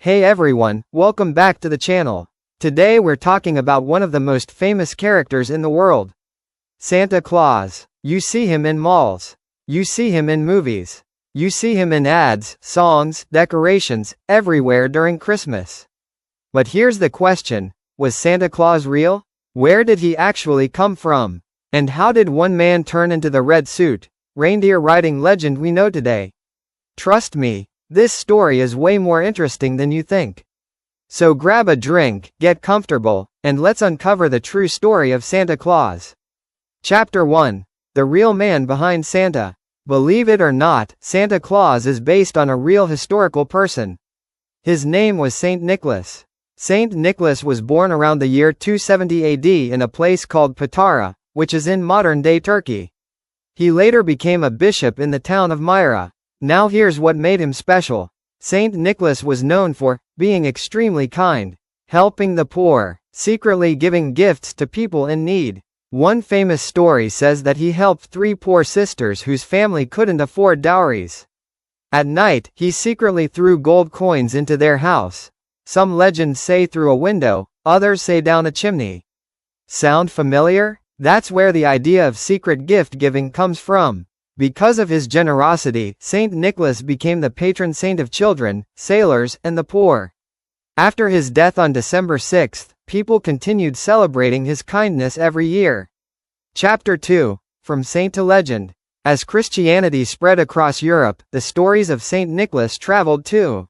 Hey everyone, welcome back to the channel. Today we're talking about one of the most famous characters in the world. Santa Claus. You see him in malls. You see him in movies. You see him in ads, songs, decorations, everywhere during Christmas. But here's the question, was Santa Claus real? Where did he actually come from? And how did one man turn into the red suit, reindeer riding legend we know today? Trust me, this story is way more interesting than you think. So grab a drink, get comfortable, and let's uncover the true story of Santa Claus. Chapter 1. The Real Man Behind Santa. Believe it or not, Santa Claus is based on a real historical person. His name was Saint Nicholas. Saint Nicholas was born around the year 270 AD in a place called Patara, which is in modern-day Turkey. He later became a bishop in the town of Myra. Now here's what made him special. Saint Nicholas was known for being extremely kind, helping the poor, secretly giving gifts to people in need. One famous story says that he helped 3 poor sisters whose family couldn't afford dowries. At night, he secretly threw gold coins into their house. Some legends say through a window, others say down a chimney. Sound familiar? That's where the idea of secret gift giving comes from. Because of his generosity, Saint Nicholas became the patron saint of children, sailors, and the poor. After his death on December 6th, people continued celebrating his kindness every year. Chapter 2. From Saint to Legend. As Christianity spread across Europe, the stories of Saint Nicholas traveled too.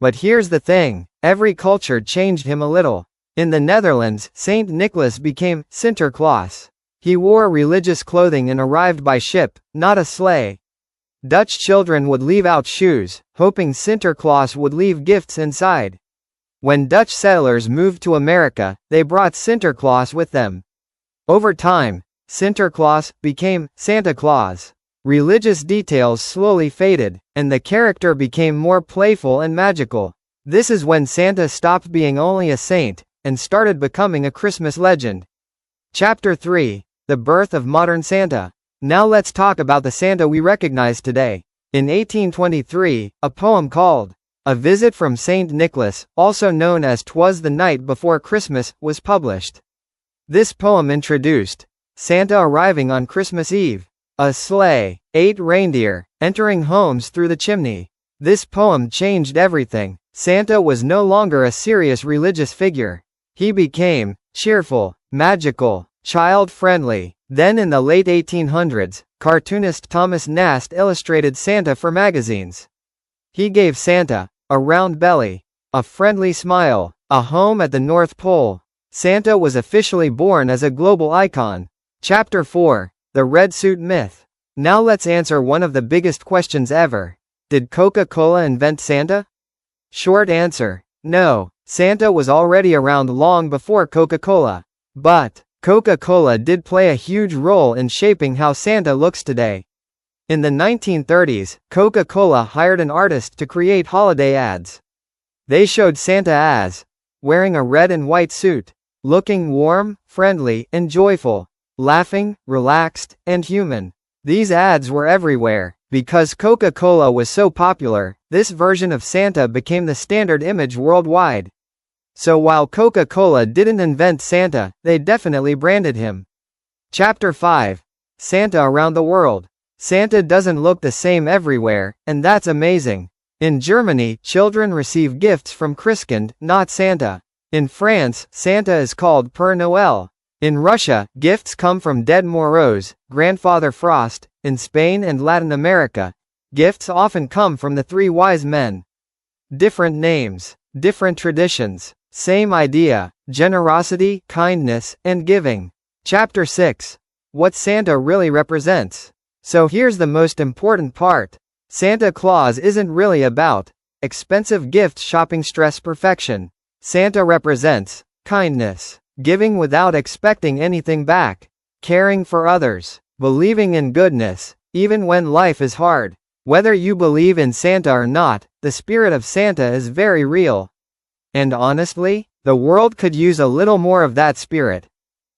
But here's the thing, every culture changed him a little. In the Netherlands, Saint Nicholas became Sinterklaas. He wore religious clothing and arrived by ship, not a sleigh. Dutch children would leave out shoes, hoping Sinterklaas would leave gifts inside. When Dutch settlers moved to America, they brought Sinterklaas with them. Over time, Sinterklaas became Santa Claus. Religious details slowly faded, and the character became more playful and magical. This is when Santa stopped being only a saint, and started becoming a Christmas legend. Chapter 3. The Birth of Modern Santa. Now let's talk about the Santa we recognize today. In 1823, a poem called A Visit from Saint Nicholas, also known as 'Twas the Night Before Christmas, was published. This poem introduced Santa arriving on Christmas Eve, a sleigh, 8 reindeer, entering homes through the chimney. This poem changed everything. Santa was no longer a serious religious figure. He became cheerful, magical, child-friendly. Then in the late 1800s, cartoonist Thomas Nast illustrated Santa for magazines. He gave Santa a round belly, a friendly smile, a home at the North Pole. Santa was officially born as a global icon. Chapter 4. The Red Suit Myth. Now let's answer one of the biggest questions ever. Did Coca-Cola invent Santa? Short answer, no. Santa was already around long before Coca-Cola. But Coca-Cola did play a huge role in shaping how Santa looks today. In the 1930s, Coca-Cola hired an artist to create holiday ads. They showed Santa as wearing a red and white suit, looking warm, friendly, and joyful, laughing, relaxed, and human. These ads were everywhere. Because Coca-Cola was so popular, this version of Santa became the standard image worldwide. So while Coca-Cola didn't invent Santa, they definitely branded him. Chapter 5. Santa Around the World. Santa doesn't look the same everywhere, and that's amazing. In Germany, children receive gifts from Christkind, not Santa. In France, Santa is called Père Noël. In Russia, gifts come from Dead Moroz, Grandfather Frost. In Spain and Latin America, gifts often come from the 3 wise men. Different names, different traditions, same idea, generosity, kindness, and giving. Chapter 6. What Santa really represents. So here's the most important part. Santa Claus isn't really about expensive gift shopping stress perfection. Santa represents kindness, giving without expecting anything back, caring for others, believing in goodness, even when life is hard. Whether you believe in Santa or not, the spirit of Santa is very real. And honestly, the world could use a little more of that spirit.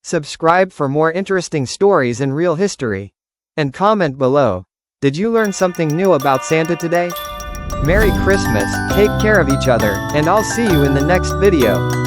Subscribe for more interesting stories in real history. And comment below. Did you learn something new about Santa today? Merry Christmas, take care of each other, and I'll see you in the next video.